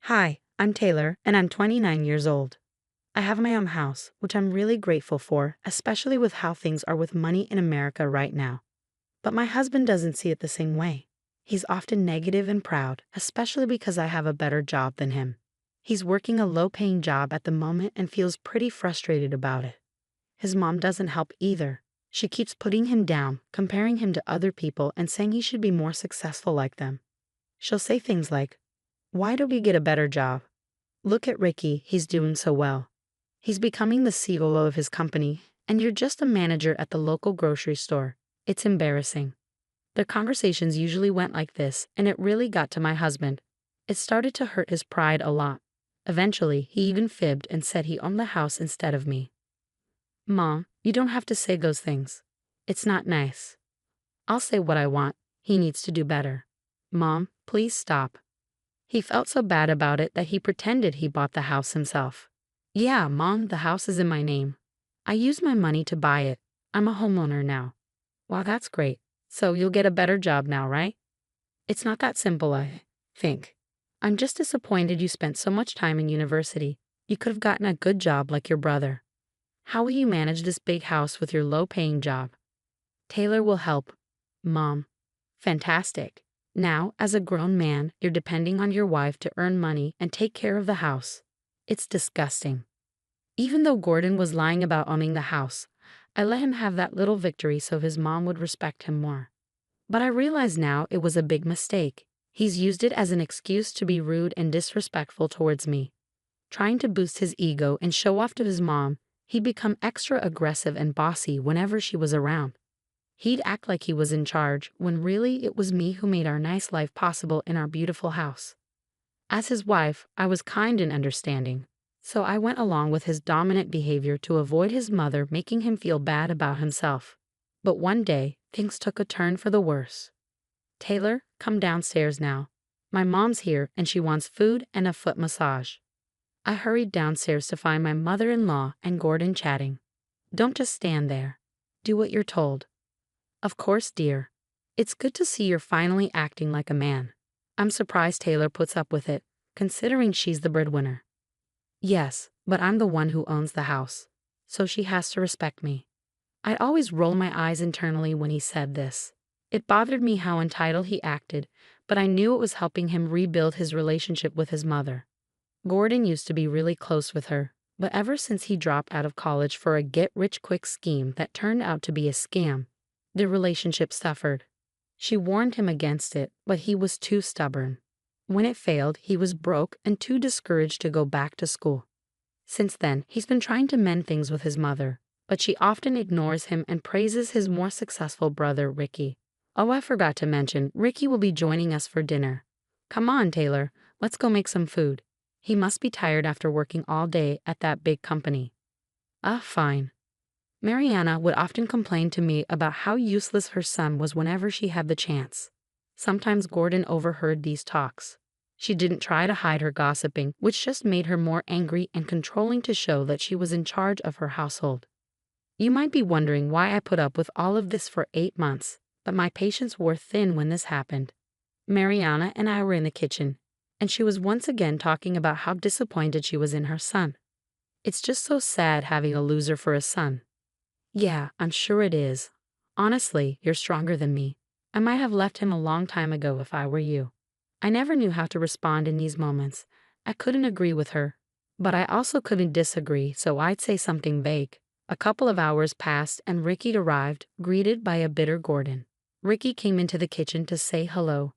Hi, I'm Taylor, and I'm 29 years old. I have my own house, which I'm really grateful for, especially with how things are with money in America right now. But my husband doesn't see it the same way. He's often negative and proud, especially because I have a better job than him. He's working a low-paying job at the moment and feels pretty frustrated about it. His mom doesn't help either. She keeps putting him down, comparing him to other people, and saying he should be more successful like them. She'll say things like, "Why don't we get a better job? Look at Ricky, he's doing so well. He's becoming the CEO of his company, and you're just a manager at the local grocery store. It's embarrassing." Their conversations usually went like this, and it really got to my husband. It started to hurt his pride a lot. Eventually, he even fibbed and said he owned the house instead of me. "Mom, you don't have to say those things. It's not nice. I'll say what I want. He needs to do better. Mom, please stop." He felt so bad about it that he pretended he bought the house himself. "Yeah, Mom, the house is in my name. I used my money to buy it. I'm a homeowner now." "Wow, that's great. So you'll get a better job now, right?" "It's not that simple, I think. I'm just disappointed you spent so much time in university. You could have gotten a good job like your brother. How will you manage this big house with your low-paying job?" "Taylor will help." "Mom." "Fantastic. Now, as a grown man, you're depending on your wife to earn money and take care of the house. It's disgusting." Even though Gordon was lying about owning the house, I let him have that little victory so his mom would respect him more. But I realize now it was a big mistake. He's used it as an excuse to be rude and disrespectful towards me. Trying to boost his ego and show off to his mom, he'd become extra aggressive and bossy whenever she was around. He'd act like he was in charge, when really it was me who made our nice life possible in our beautiful house. As his wife, I was kind and understanding, so I went along with his dominant behavior to avoid his mother making him feel bad about himself. But one day, things took a turn for the worse. "Taylor, come downstairs now. My mom's here and she wants food and a foot massage." I hurried downstairs to find my mother-in-law and Gordon chatting. "Don't just stand there. Do what you're told." "Of course, dear. It's good to see you're finally acting like a man." I'm surprised Taylor puts up with it, considering she's the breadwinner. "Yes, but I'm the one who owns the house, so she has to respect me." I'd always roll my eyes internally when he said this. It bothered me how entitled he acted, but I knew it was helping him rebuild his relationship with his mother. Gordon used to be really close with her, but ever since he dropped out of college for a get-rich-quick scheme that turned out to be a scam, the relationship suffered. She warned him against it, but he was too stubborn. When it failed, he was broke and too discouraged to go back to school. Since then, he's been trying to mend things with his mother, but she often ignores him and praises his more successful brother, Ricky. Oh, I forgot to mention, Ricky will be joining us for dinner. Come on, Taylor, let's go make some food. He must be tired after working all day at that big company. Ah, fine. Mariana would often complain to me about how useless her son was whenever she had the chance. Sometimes Gordon overheard these talks. She didn't try to hide her gossiping, which just made her more angry and controlling to show that she was in charge of her household. You might be wondering why I put up with all of this for 8 months, but my patience wore thin when this happened. Mariana and I were in the kitchen, and she was once again talking about how disappointed she was in her son. "It's just so sad having a loser for a son." "Yeah, I'm sure it is. Honestly, you're stronger than me. I might have left him a long time ago if I were you." I never knew how to respond in these moments. I couldn't agree with her, but I also couldn't disagree, so I'd say something vague. A couple of hours passed and Ricky arrived, greeted by a bitter Gordon. Ricky came into the kitchen to say hello.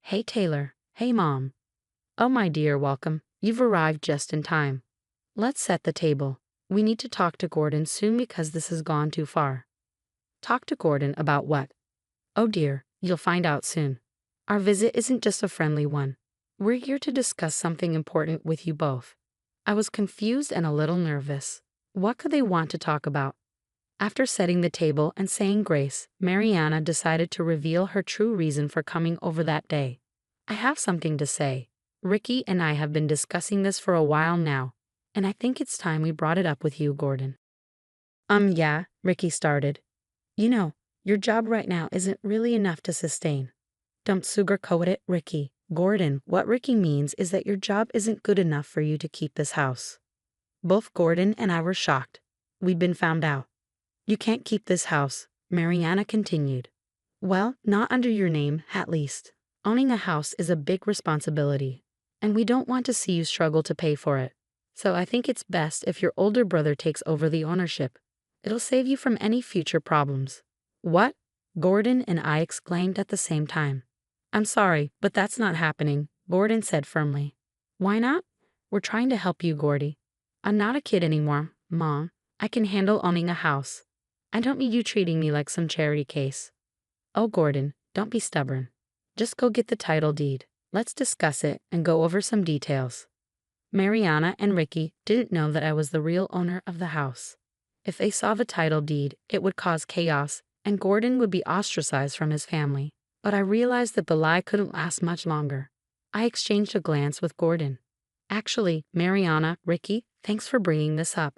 "Hey, Taylor. Hey, Mom." "Oh, my dear, welcome. You've arrived just in time. Let's set the table. We need to talk to Gordon soon because this has gone too far." "Talk to Gordon about what?" "Oh dear, you'll find out soon. Our visit isn't just a friendly one. We're here to discuss something important with you both." I was confused and a little nervous. What could they want to talk about? After setting the table and saying grace, Mariana decided to reveal her true reason for coming over that day. "I have something to say. Ricky and I have been discussing this for a while now, and I think it's time we brought it up with you, Gordon." Yeah," Ricky started. "You know, your job right now isn't really enough to sustain." "Don't sugarcoat it, Ricky. Gordon, what Ricky means is that your job isn't good enough for you to keep this house. Both Gordon and I were shocked. We'd been found out. You can't keep this house, Mariana continued. Well, not under your name, at least. Owning a house is a big responsibility, and we don't want to see you struggle to pay for it. So I think it's best if your older brother takes over the ownership. It'll save you from any future problems. What? Gordon and I exclaimed at the same time. I'm sorry, but that's not happening, Gordon said firmly. Why not? We're trying to help you, Gordy. I'm not a kid anymore, Mom. I can handle owning a house. I don't need you treating me like some charity case. Oh, Gordon, don't be stubborn. Just go get the title deed. Let's discuss it and go over some details. Mariana and Ricky didn't know that I was the real owner of the house. If they saw the title deed, it would cause chaos, and Gordon would be ostracized from his family. But I realized that the lie couldn't last much longer. I exchanged a glance with Gordon. Actually, Mariana, Ricky, thanks for bringing this up.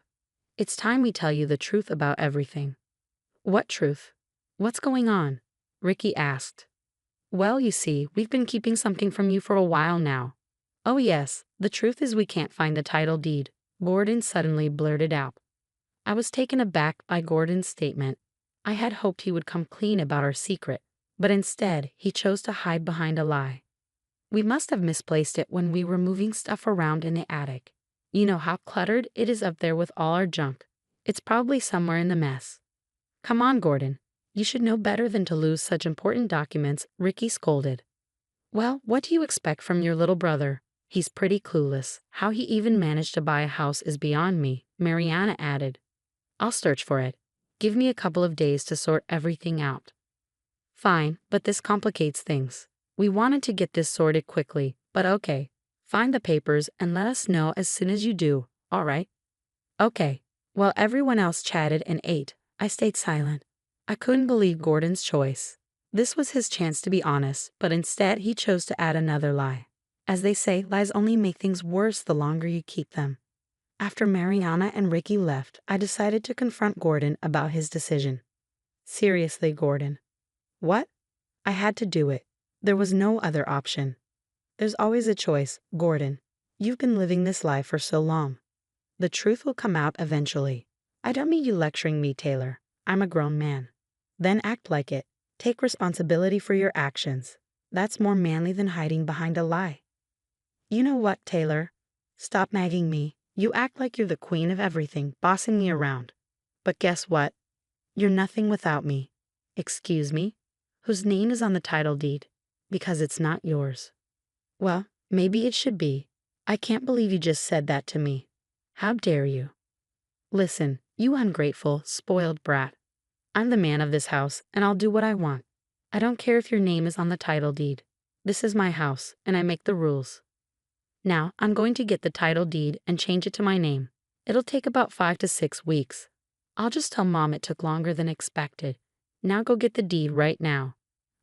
It's time we tell you the truth about everything. What truth? What's going on? Ricky asked. Well, you see, we've been keeping something from you for a while now. Oh yes, the truth is we can't find the title deed, Gordon suddenly blurted out. I was taken aback by Gordon's statement. I had hoped he would come clean about our secret, but instead he chose to hide behind a lie. We must have misplaced it when we were moving stuff around in the attic. You know how cluttered it is up there with all our junk. It's probably somewhere in the mess. Come on, Gordon. You should know better than to lose such important documents, Ricky scolded. Well, what do you expect from your little brother? He's pretty clueless. How he even managed to buy a house is beyond me, Mariana added. I'll search for it. Give me a couple of days to sort everything out. Fine, but this complicates things. We wanted to get this sorted quickly, but okay. Find the papers and let us know as soon as you do, all right? Okay. While everyone else chatted and ate, I stayed silent. I couldn't believe Gordon's choice. This was his chance to be honest, but instead he chose to add another lie. As they say, lies only make things worse the longer you keep them. After Mariana and Ricky left, I decided to confront Gordon about his decision. Seriously, Gordon. What? I had to do it. There was no other option. There's always a choice, Gordon. You've been living this life for so long. The truth will come out eventually. I don't mean you lecturing me, Taylor. I'm a grown man. Then act like it. Take responsibility for your actions. That's more manly than hiding behind a lie. You know what, Taylor? Stop nagging me. You act like you're the queen of everything, bossing me around. But guess what? You're nothing without me. Excuse me? Whose name is on the title deed? Because it's not yours. Well, maybe it should be. I can't believe you just said that to me. How dare you? Listen, you ungrateful, spoiled brat. I'm the man of this house, and I'll do what I want. I don't care if your name is on the title deed. This is my house, and I make the rules. Now, I'm going to get the title deed and change it to my name. It'll take about 5 to 6 weeks. I'll just tell Mom it took longer than expected. Now go get the deed right now.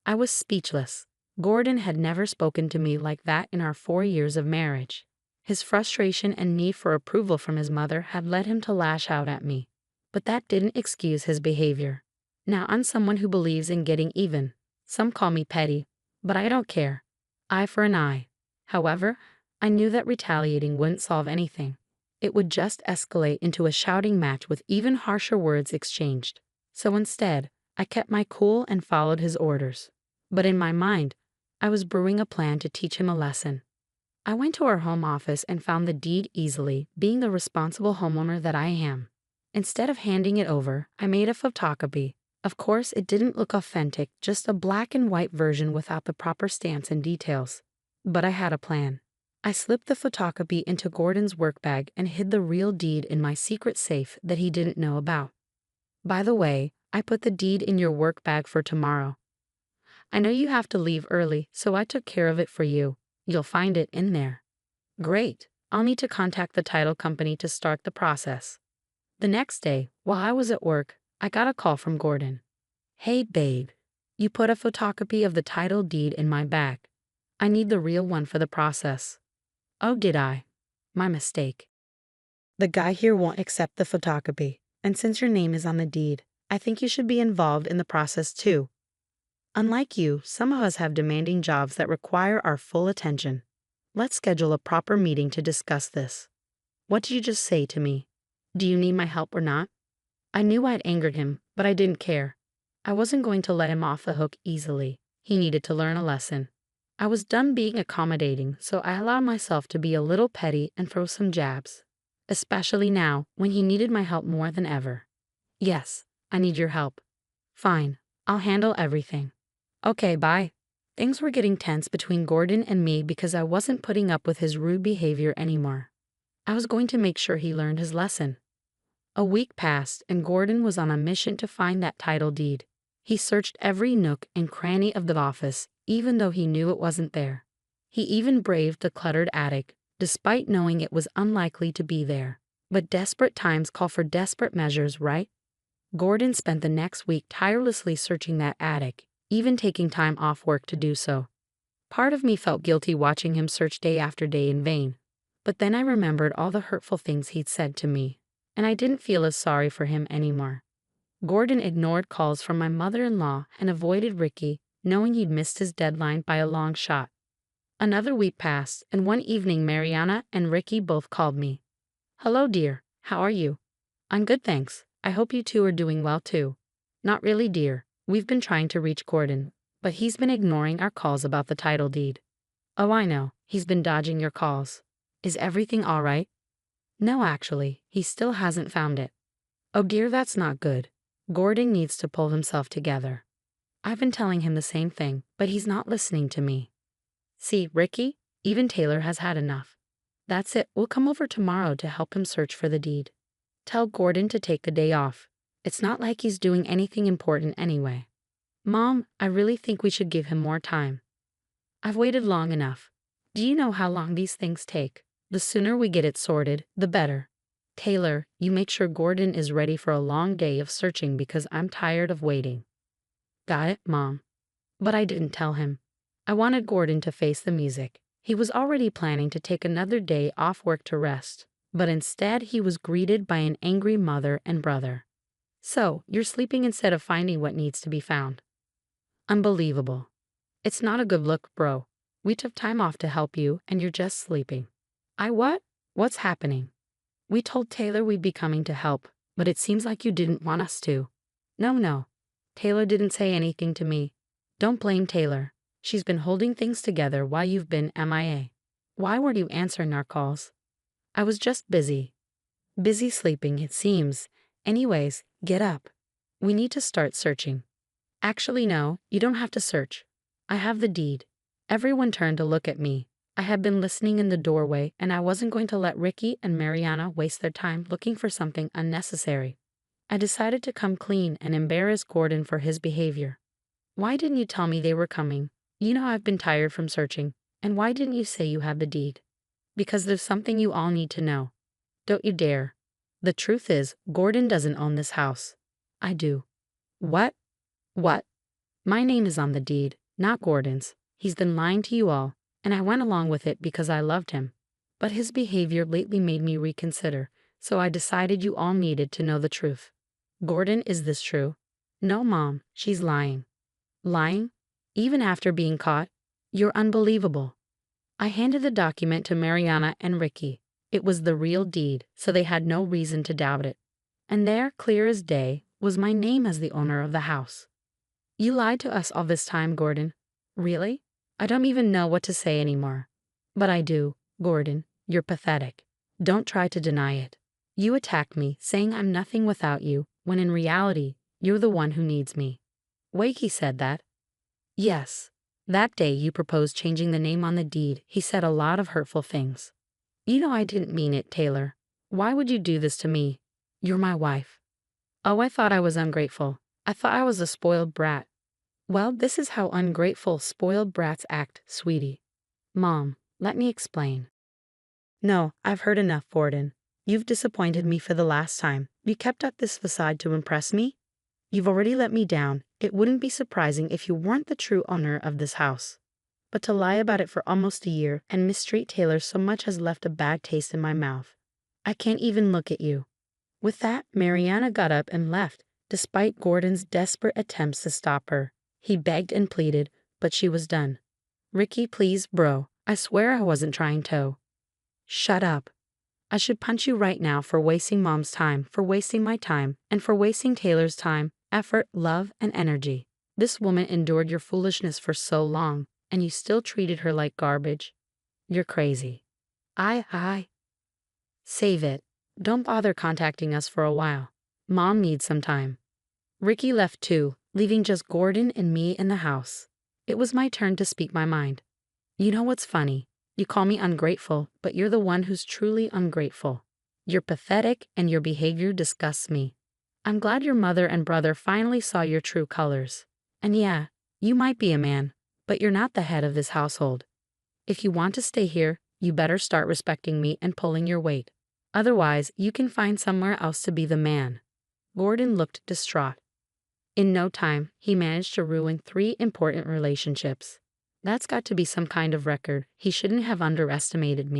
I was speechless. Gordon had never spoken to me like that in our 4 years of marriage. His frustration and need for approval from his mother had led him to lash out at me. But that didn't excuse his behavior. Now I'm someone who believes in getting even. Some call me petty, but I don't care. Eye for an eye. However, I knew that retaliating wouldn't solve anything. It would just escalate into a shouting match with even harsher words exchanged. So instead, I kept my cool and followed his orders. But in my mind, I was brewing a plan to teach him a lesson. I went to our home office and found the deed easily, being the responsible homeowner that I am. Instead of handing it over, I made a photocopy. Of course, it didn't look authentic, just a black and white version without the proper stamps and details. But I had a plan. I slipped the photocopy into Gordon's work bag and hid the real deed in my secret safe that he didn't know about. By the way, I put the deed in your work bag for tomorrow. I know you have to leave early, so I took care of it for you. You'll find it in there. Great. I'll need to contact the title company to start the process. The next day, while I was at work, I got a call from Gordon. Hey, babe. You put a photocopy of the title deed in my bag. I need the real one for the process. Oh, did I? My mistake. The guy here won't accept the photocopy, and since your name is on the deed, I think you should be involved in the process too. Unlike you, some of us have demanding jobs that require our full attention. Let's schedule a proper meeting to discuss this. What did you just say to me? Do you need my help or not? I knew I'd angered him, but I didn't care. I wasn't going to let him off the hook easily. He needed to learn a lesson. I was done being accommodating, so I allowed myself to be a little petty and throw some jabs. Especially now, when he needed my help more than ever. Yes, I need your help. Fine, I'll handle everything. Okay, bye. Things were getting tense between Gordon and me because I wasn't putting up with his rude behavior anymore. I was going to make sure he learned his lesson. A week passed, and Gordon was on a mission to find that title deed. He searched every nook and cranny of the office, even though he knew it wasn't there. He even braved the cluttered attic, despite knowing it was unlikely to be there. But desperate times call for desperate measures, right? Gordon spent the next week tirelessly searching that attic, even taking time off work to do so. Part of me felt guilty watching him search day after day in vain. But then I remembered all the hurtful things he'd said to me, and I didn't feel as sorry for him anymore. Gordon ignored calls from my mother-in-law and avoided Ricky, knowing he'd missed his deadline by a long shot. Another week passed, and one evening Mariana and Ricky both called me. Hello, dear. How are you? I'm good, thanks. I hope you two are doing well, too. Not really, dear. We've been trying to reach Gordon, but he's been ignoring our calls about the title deed. Oh, I know. He's been dodging your calls. Is everything all right? No, actually, he still hasn't found it. Oh dear, that's not good. Gordon needs to pull himself together. I've been telling him the same thing, but he's not listening to me. See, Ricky, even Taylor has had enough. That's it, we'll come over tomorrow to help him search for the deed. Tell Gordon to take the day off. It's not like he's doing anything important anyway. Mom, I really think we should give him more time. I've waited long enough. Do you know how long these things take? The sooner we get it sorted, the better. Taylor, you make sure Gordon is ready for a long day of searching because I'm tired of waiting. Got it, Mom. But I didn't tell him. I wanted Gordon to face the music. He was already planning to take another day off work to rest, but instead he was greeted by an angry mother and brother. So, you're sleeping instead of finding what needs to be found. Unbelievable. It's not a good look, bro. We took time off to help you, and you're just sleeping. What? What's happening? We told Taylor we'd be coming to help, but it seems like you didn't want us to. No. Taylor didn't say anything to me. Don't blame Taylor. She's been holding things together while you've been MIA. Why weren't you answering our calls? I was just busy. Busy sleeping, it seems. Anyways, get up. We need to start searching. Actually, no, you don't have to search. I have the deed. Everyone turned to look at me. I had been listening in the doorway, and I wasn't going to let Ricky and Mariana waste their time looking for something unnecessary. I decided to come clean and embarrass Gordon for his behavior. Why didn't you tell me they were coming? You know I've been tired from searching. And why didn't you say you have the deed? Because there's something you all need to know. Don't you dare. The truth is, Gordon doesn't own this house. I do. What? What? My name is on the deed, not Gordon's. He's been lying to you all, and I went along with it because I loved him. But his behavior lately made me reconsider, so I decided you all needed to know the truth. Gordon, is this true? No, Mom, she's lying. Lying? Even after being caught? You're unbelievable. I handed the document to Mariana and Ricky. It was the real deed, so they had no reason to doubt it. And there, clear as day, was my name as the owner of the house. You lied to us all this time, Gordon. Really? I don't even know what to say anymore. But I do, Gordon. You're pathetic. Don't try to deny it. You attacked me, saying I'm nothing without you, when in reality, you're the one who needs me. Wakey said that. Yes. That day you proposed changing the name on the deed. He said a lot of hurtful things. You know I didn't mean it, Taylor. Why would you do this to me? You're my wife. Oh, I thought I was ungrateful. I thought I was a spoiled brat. Well, this is how ungrateful, spoiled brats act, sweetie. Mom, let me explain. No, I've heard enough, Gordon. You've disappointed me for the last time. You kept up this facade to impress me? You've already let me down. It wouldn't be surprising if you weren't the true owner of this house. But to lie about it for almost a year and mistreat Taylor so much has left a bad taste in my mouth. I can't even look at you. With that, Mariana got up and left, despite Gordon's desperate attempts to stop her. He begged and pleaded, but she was done. Ricky, please, bro. I swear I wasn't trying to. Shut up. I should punch you right now for wasting mom's time, for wasting my time, and for wasting Taylor's time, effort, love, and energy. This woman endured your foolishness for so long, and you still treated her like garbage. You're crazy. I. Save it. Don't bother contacting us for a while. Mom needs some time. Ricky left too, leaving just Gordon and me in the house. It was my turn to speak my mind. You know what's funny? You call me ungrateful, but you're the one who's truly ungrateful. You're pathetic and your behavior disgusts me. I'm glad your mother and brother finally saw your true colors. And yeah, you might be a man, but you're not the head of this household. If you want to stay here, you better start respecting me and pulling your weight. Otherwise, you can find somewhere else to be the man. Gordon looked distraught. In no time, he managed to ruin 3 important relationships. That's got to be some kind of record. He shouldn't have underestimated me.